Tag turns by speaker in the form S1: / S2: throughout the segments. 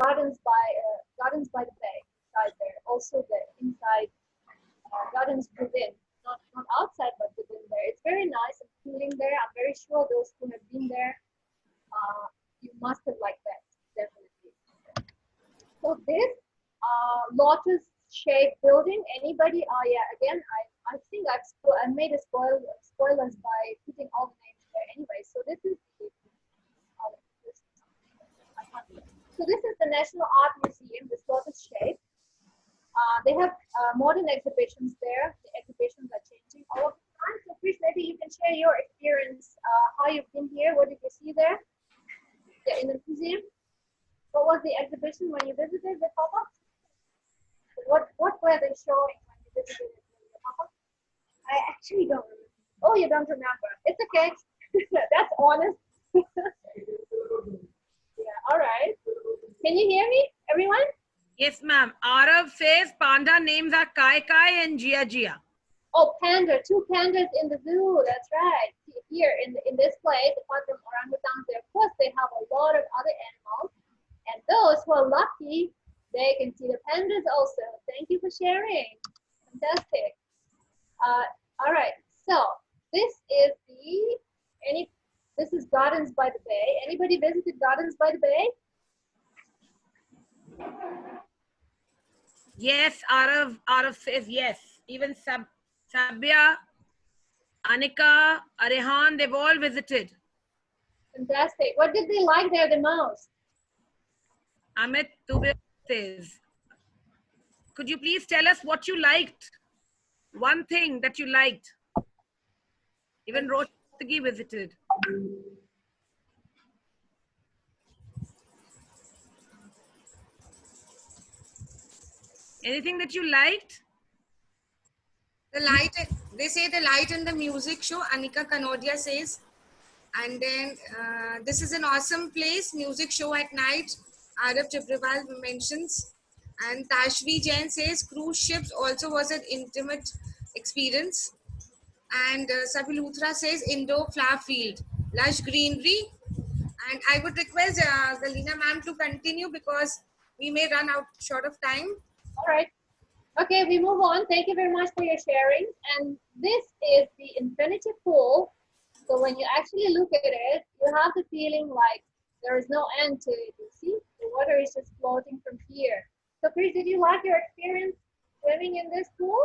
S1: Gardens by the Bay inside there. Also the inside gardens within, not outside but within there. It's very nice and cooling there. I'm very sure those who have been there, you must have liked that definitely. So this lotus shaped building. Anybody? Oh yeah. Again, I think I made a spoilers by putting all the names there anyway. So this is the so this is the National Art Museum, this lotus shape. They have modern exhibitions there. The exhibitions are changing all of the time. So please, maybe you can share your experience, how you've been here. What did you see there? Yeah, in the museum. What was the exhibition when you visited the pop-up? What were they showing when you visited the pop-up? I actually don't remember. Oh, you don't remember. It's okay. That's honest. Yeah, all right. Can you hear me, everyone?
S2: Yes, ma'am. Arav says panda names are Kai Kai and Gia Gia.
S1: Oh, panda, 2 pandas in the zoo. That's right. Here in this place, apart from orangutans, there, of course, they have a lot of other animals. And those who are lucky, they can see the pandas also. Thank you for sharing. Fantastic. All right. So this is this is Gardens by the Bay. Anybody visited Gardens by the Bay?
S2: Yes, Arav says yes. Even Sabia, Anika, Arehan, they've all visited.
S1: Fantastic. What did they like there the most?
S2: Amit Dubey says, could you please tell us what you liked? One thing that you liked. Even Rotagi visited. Anything that you liked?
S3: The light, they say the light in the music show, Anika Kanodia says. And then this is an awesome place, music show at night, Arav Tibrewal mentions. And Tashvi Jain says cruise ships also was an intimate experience. And Sabi Luthra says indoor flower field, lush greenery. And I would request Galina ma'am to continue because we may run out short of time.
S1: All right. Okay, we move on. Thank you very much for your sharing. And this is the infinity pool. So when you actually look at it, you have the feeling like there is no end to it. You see, the water is just floating from here. So Chris, did you like your experience swimming in this pool?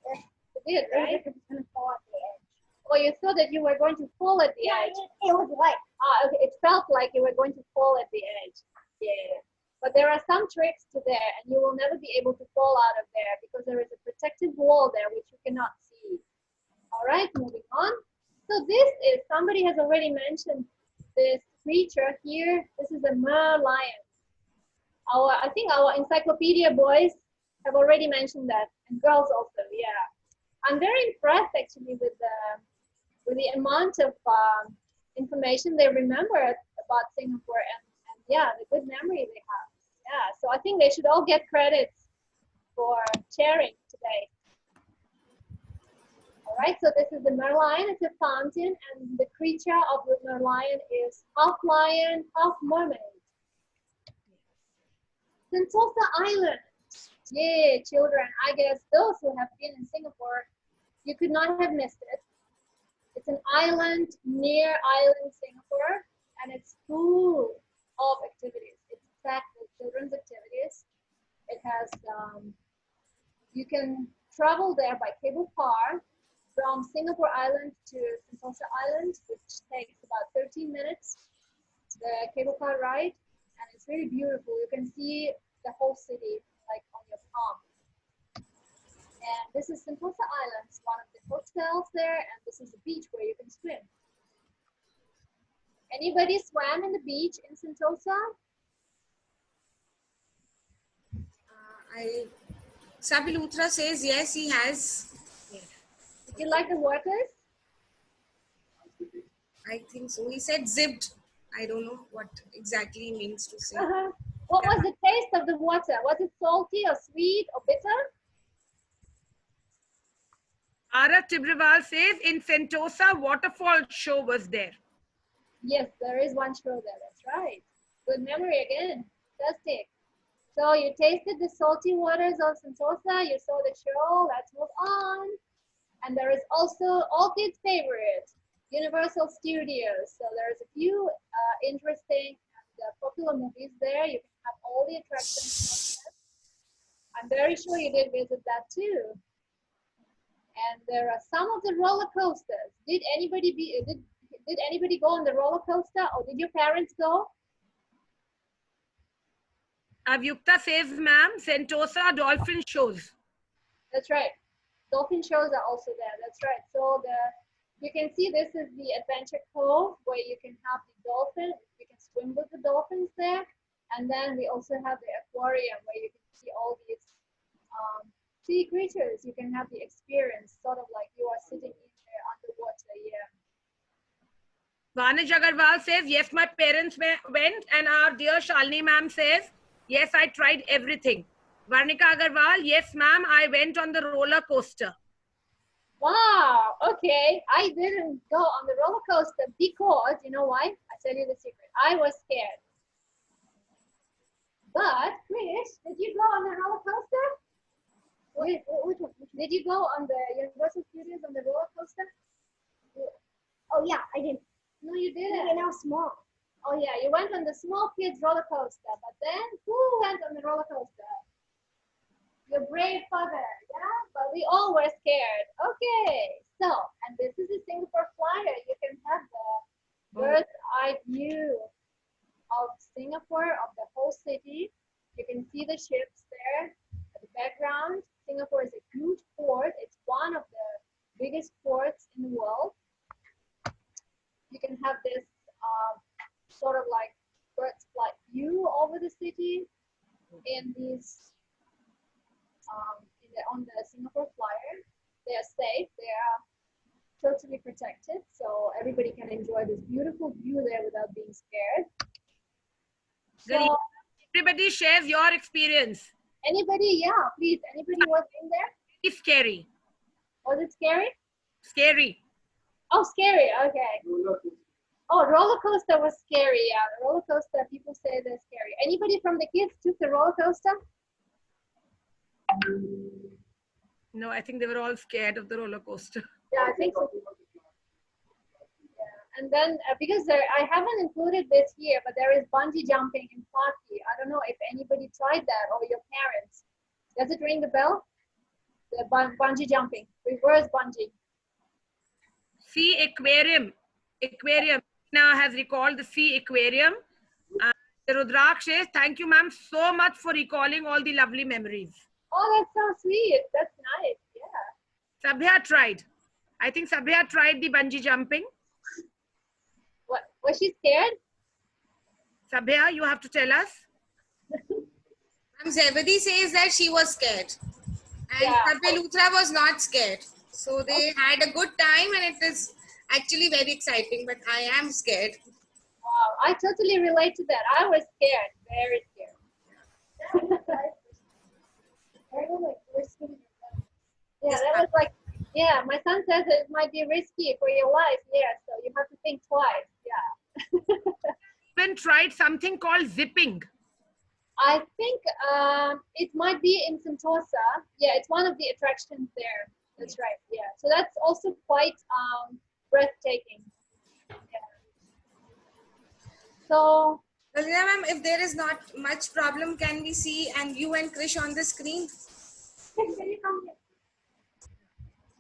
S1: Yes, you did, right? It was going to fall at the edge. Well, you thought that you were going to fall at the edge. It was like, okay, it felt like you were going to fall at the edge. Yeah. But there are some tricks to there, and you will never be able to fall out of there because there is a protective wall there which you cannot see. All right, moving on. So this is, somebody has already mentioned this creature here. This is a merlion. I think our encyclopedia boys have already mentioned that, and girls also, yeah. I'm very impressed actually with the amount of information they remember about Singapore and yeah, the good memory they have. Yeah, so I think they should all get credits for sharing today. All right, so this is the merlion. It's a fountain, and the creature of the merlion is half lion, half mermaid. Sentosa Island. Yeah, children, I guess those who have been in Singapore, you could not have missed it. It's an island near island Singapore, and it's full of activities. It's packed with children's activities. It has, you can travel there by cable car from Singapore Island to Sentosa Island, which takes about 13 minutes, the cable car ride, and it's really beautiful. You can see the whole city like on your palm. And this is Sentosa Island, it's one of the hotels there, and this is the beach where you can swim. Anybody swam in the beach in Sentosa?
S3: Sabi Luthra says yes, he has.
S1: Did you like the waters?
S3: I think so. He said zipped. I don't know what exactly he means to say.
S1: What was the taste of the water? Was it salty or sweet or bitter?
S2: Arav Tibrewal says in Sentosa, waterfall show was there.
S1: Yes, there is one show there. That's right. Good memory again. fantastic. So you tasted the salty waters of Sentosa, you saw the show, let's move on. And there is also all kids' favorite, Universal Studios. So there's a few interesting and popular movies there. You can have all the attractions. I'm very sure you did visit that too. And there are some of the roller coasters. Did anybody go on the roller coaster, or did your parents go?
S2: Avyukta says, ma'am, Sentosa dolphin shows.
S1: That's right. Dolphin shows are also there. That's right. So you can see this is the Adventure Cove where you can have the dolphin. You can swim with the dolphins there. And then we also have the aquarium where you can see all these sea creatures. You can have the experience, sort of like you are sitting in there underwater. Yeah.
S2: Vanij Agarwal says, yes, my parents went. And our dear Shalini ma'am says, yes, I tried everything. Varnika Agarwal, yes, ma'am, I went on the roller coaster.
S1: Wow, okay. I didn't go on the roller coaster because, you know why? I tell you the secret. I was scared. But, Krish, did you go on the roller coaster? Which one? Did you go on the Universal Studios on the roller coaster?
S4: Oh yeah, I did.
S1: No, you didn't.
S4: When I was small.
S1: Oh yeah, you went on the small kids roller coaster. But then, who went on the roller coaster? Your brave father, yeah? But we all were scared. Okay, so, and this is a Singapore Flyer. You can have the bird's eye view of Singapore, of the whole city. You can see the ships there at the background. Singapore is a huge port. It's one of the biggest ports in the world. You can have this sort of like bird's flight view over the city in these on the Singapore Flyer. They are safe. They are totally protected, so everybody can enjoy this beautiful view there without being scared. So,
S2: everybody shares your experience.
S1: Anybody? Yeah, please. Anybody was in there?
S2: It's scary.
S1: Was it scary?
S2: Scary.
S1: Oh, scary. Okay. Oh, roller coaster was scary. Yeah, the roller coaster. People say they're scary. Anybody from the kids took the roller coaster?
S2: No, I think they were all scared of the roller coaster.
S1: Yeah, I think so. Yeah. And then because I haven't included this here, but there is bungee jumping in Clarke. I don't know if anybody tried that or your parents. Does it ring the bell? The bungee jumping, reverse bungee.
S2: Sea aquarium. Aquarium now has recalled the sea aquarium. Rudraksh says, thank you, ma'am, so much for recalling all the lovely memories.
S1: Oh, that's so sweet. That's nice. Yeah.
S2: Sabya tried. I think Sabya tried the bungee jumping.
S1: What? Was she scared?
S2: Sabya, you have to tell us.
S3: Zebedee says that she was scared. And
S1: Yeah.
S3: Sabya Luthra was not scared. So they had a good time and it is actually very exciting, but I am scared.
S1: Wow, I totally relate to that. I was scared, very scared. Yeah, that was like, yeah, my son says it might be risky for your life. Yeah, so you have to think twice. Yeah.
S2: Even tried something called zipping.
S1: I think it might be in Sentosa. Yeah, it's one of the attractions there. That's right. Yeah, so that's also quite breathtaking. Yeah. So,
S3: Lalita ma'am, if there is not much problem, can we see and you and Krish on the screen?
S1: can you come here?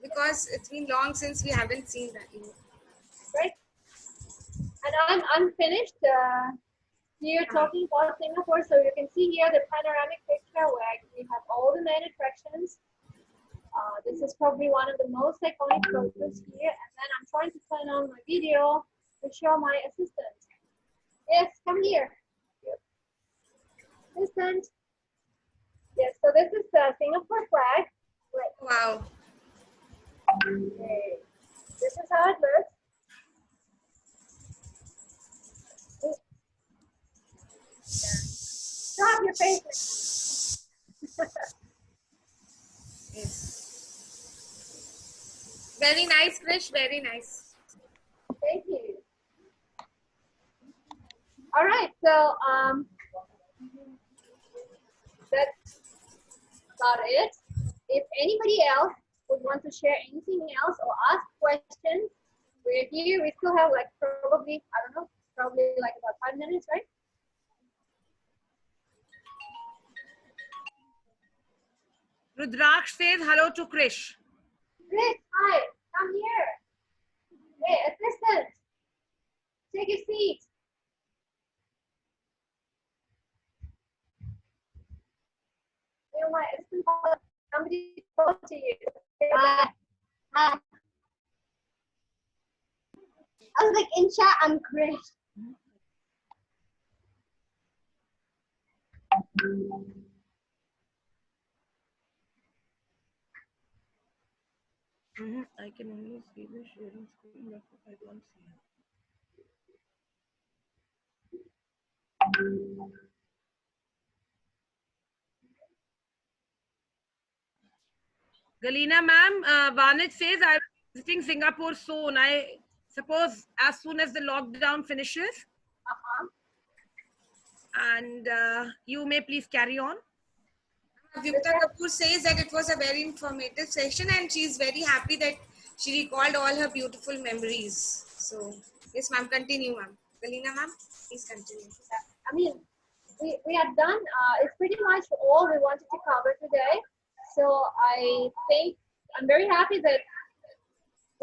S3: Because it's been long since we haven't seen that.
S1: Right? And I'm finished here talking about Singapore. So you can see here the panoramic picture where we have all the main attractions. This is probably one of the most iconic photos here. And then I'm trying to turn on my video to show my assistant. Yes, come here. Assistant. Yes, so this is the Singapore flag. Right.
S3: Wow.
S1: Okay. This is how it looks. Stop your face.
S3: Yes. Very nice, Krish. Very nice.
S1: Thank you. All right, so That's about it. If anybody else would want to share anything else or ask questions, we're here. We still have like probably, I don't know, probably like about 5 minutes, right?
S2: Rudraksh says hello to Krish.
S1: Chris, hi, come here. Hey, assistant, take a seat. My assistant, somebody spoke to you.
S4: Hi. I was like, in chat, I'm Chris.
S2: I can only see the sharing screen, but I don't see it. Galina ma'am, Vanit says I'm visiting Singapore soon. I suppose as soon as the lockdown finishes. And you may please carry on.
S3: Vyukta Kapoor says that it was a very informative session and she's very happy that she recalled all her beautiful memories. So, yes, ma'am, continue, ma'am. Galina, ma'am, please continue.
S1: I mean, we are done. It's pretty much all we wanted to cover today. So I think I'm very happy that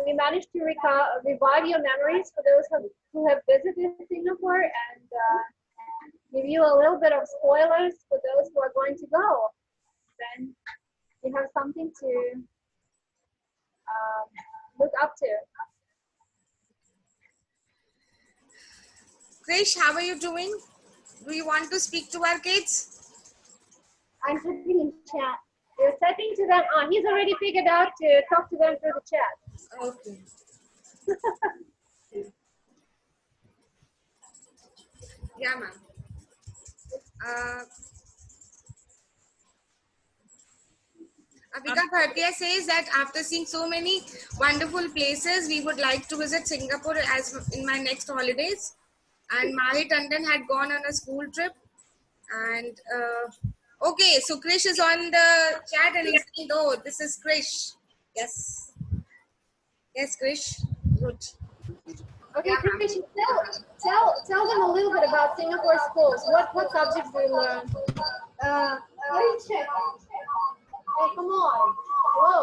S1: we managed to revive your memories for those who have visited Singapore and give you a little bit of spoilers for those who are going to go. Then you have something to look up to.
S3: Krish, how are you doing? Do you want to speak to our kids?
S4: I'm typing in chat.
S1: You're typing to them. He's already figured out to talk to them through the chat.
S3: Okay. Yeah, ma'am. Abhika Bhartiya says that after seeing so many wonderful places, we would like to visit Singapore as in my next holidays. And Mahi Tandon had gone on a school trip. And okay, so Krish is on the chat and he's saying, oh, this is Krish. Yes. Yes, Krish. Good.
S1: Okay, Krish, tell them a little bit about Singapore schools. What subjects do you learn?
S4: Let me check.
S1: Hey, come on. Whoa,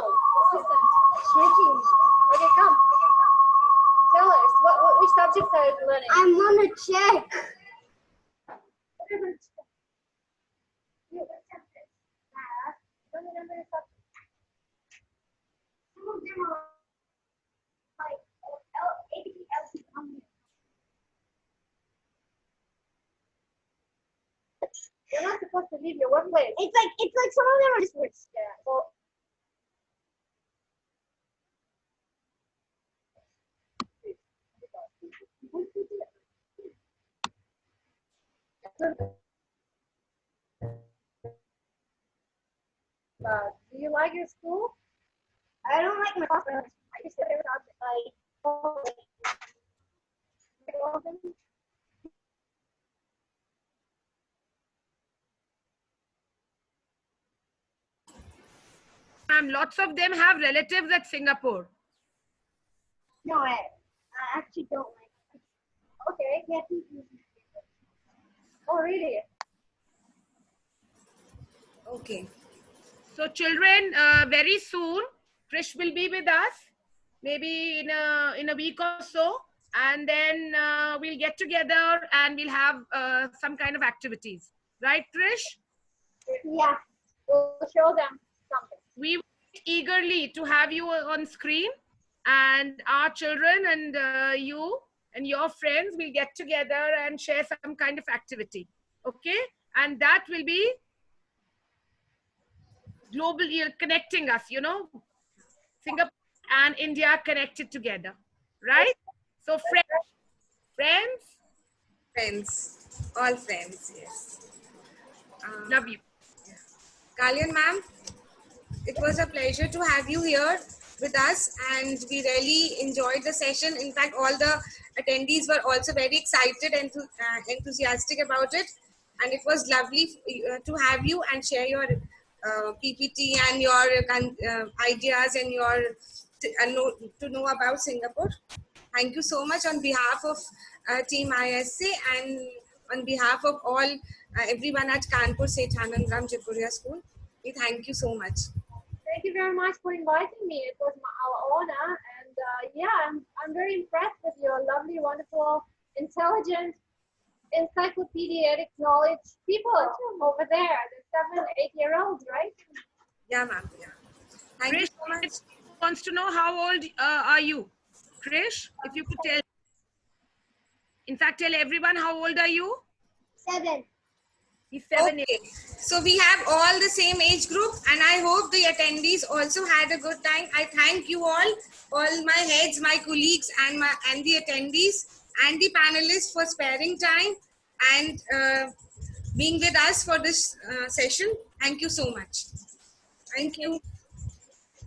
S1: assistant.
S4: Checking.
S1: Okay, come. Tell us, which subjects are you learning?
S4: I'm gonna check.
S1: You're not supposed to leave your workplace.
S4: It's like some of them are just words.
S1: Yeah, well, do you like your school?
S4: I don't like my class. I just favorite object.
S2: Ma'am, lots of them have relatives at Singapore.
S4: No, I actually don't like it.
S1: Okay.
S4: Yeah,
S1: Oh, really?
S3: Okay.
S2: So children, very soon, Krish will be with us, maybe in a week or so. And then we'll get together and we'll have some kind of activities. Right, Krish?
S4: Yeah.
S1: We'll show them something.
S2: We wait eagerly to have you on screen, and our children and you and your friends will get together and share some kind of activity. Okay? And that will be globally connecting us, Singapore and India connected together. Right? So
S3: Friends. All friends, yes.
S2: love you.
S3: Kalyan ma'am, it was a pleasure to have you here with us and we really enjoyed the session. In fact, all the attendees were also very excited and enthusiastic about it. and it was lovely to have you and share your PPT and your ideas and your to know about Singapore. Thank you so much on behalf of Team ISA and on behalf of all everyone at Kanpur Sethanandram Jaipuriya School. We thank you so much.
S1: Thank you very much for inviting me. It was our honor, and yeah, I'm very impressed with your lovely, wonderful, intelligent, encyclopedic knowledge people over there. The 7, 8-year-olds, right?
S3: Yeah, ma'am. Yeah. Thank you
S2: Krish
S3: so much.
S2: wants to know how old are you? Krish, if you could tell. In fact, tell everyone how old are you?
S4: 7.
S2: He's 7
S3: Okay, so we have all the same age group, and I hope the attendees also had a good time. I thank you all my heads, my colleagues, and the attendees and the panelists for sparing time and being with us for this session. Thank you so much. Thank you.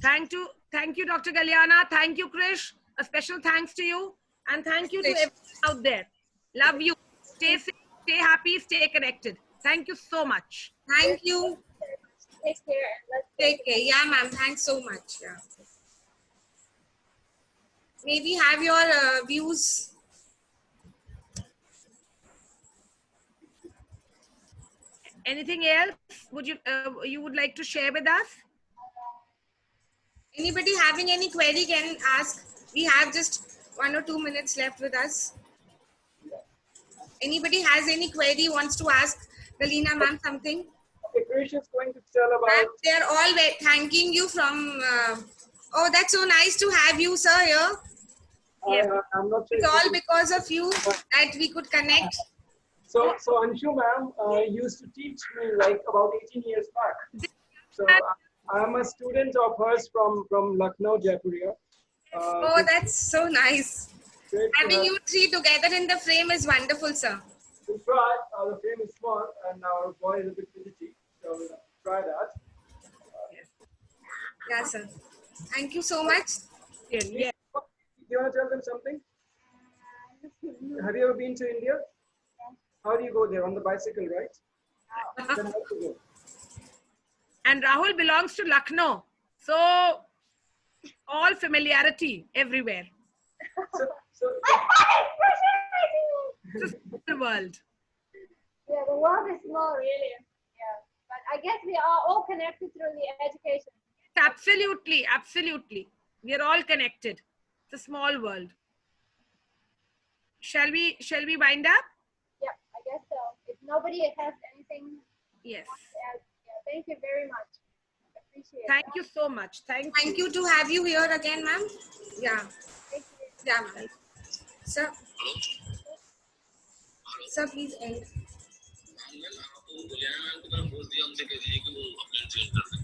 S2: Thank you, Dr. Galyana. Thank you, Krish. A special thanks to you, and thank you to
S3: Krish.
S2: everyone out there. Love you. Stay safe, stay happy, stay connected. Thank you so much.
S3: Thank you.
S1: Take care. And let's
S3: Take care. Yeah, ma'am. Thanks so much. Yeah. May we have your views?
S2: Anything else would you would like to share with us?
S3: Anybody having any query can ask. We have just 1 or 2 minutes left with us. Anybody has any query, wants to ask Galina ma'am something?
S5: Okay, Krish is going to tell
S3: Ma'am,
S5: about.
S3: they're all thanking you from. Oh, that's so nice to have you, sir, here.
S2: Yes.
S5: I'm not sure.
S3: It's all because of you that we could connect.
S5: So Anshu ma'am used to teach me like about 18 years back. So I'm a student of hers from Lucknow, Jaipuria.
S3: Oh, that's so nice.
S5: Great to
S3: Having
S5: have-
S3: you three together in the frame is wonderful, sir.
S5: We'll try. The frame is small and our boy is a bit fidgety, so we'll try that.
S3: Yeah, sir. Thank you so much.
S2: Yeah.
S5: Do you want to tell them something? Have you ever been to India? How do you go there? On the bicycle, right? Then how to go?
S2: And Rahul belongs to Lucknow, so all familiarity everywhere.
S5: So
S2: It's a small world.
S1: Yeah, the world is small, really. Yeah, but I guess we are all connected through the education.
S2: Absolutely, absolutely. We are all connected. It's a small world. Shall we wind up?
S1: Yeah, I guess so. If nobody has anything
S2: Yes.
S1: to add, yeah, thank you very much. Appreciate
S2: Thank
S1: that.
S2: you so much.
S3: Thank you to have you here again, ma'am. Yeah.
S1: Thank you.
S3: Yeah, ma'am. Sir. Sir, please end.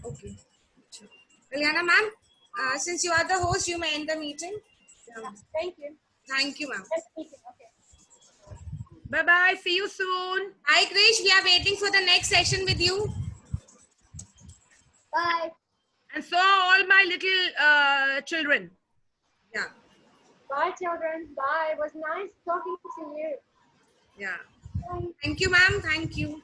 S3: Okay. Liana ma'am, since you are the host, you may end the meeting. Yeah.
S1: Thank you.
S3: Thank you, ma'am.
S1: Nice meeting. Okay.
S2: Bye-bye. See you soon.
S3: Hi, Krish. We are waiting for the next session with you.
S1: Bye.
S2: And so are all my little children.
S3: Yeah.
S1: Bye, children. Bye. It was nice talking to you.
S3: Yeah.
S1: Bye.
S3: Thank you, ma'am. Thank you.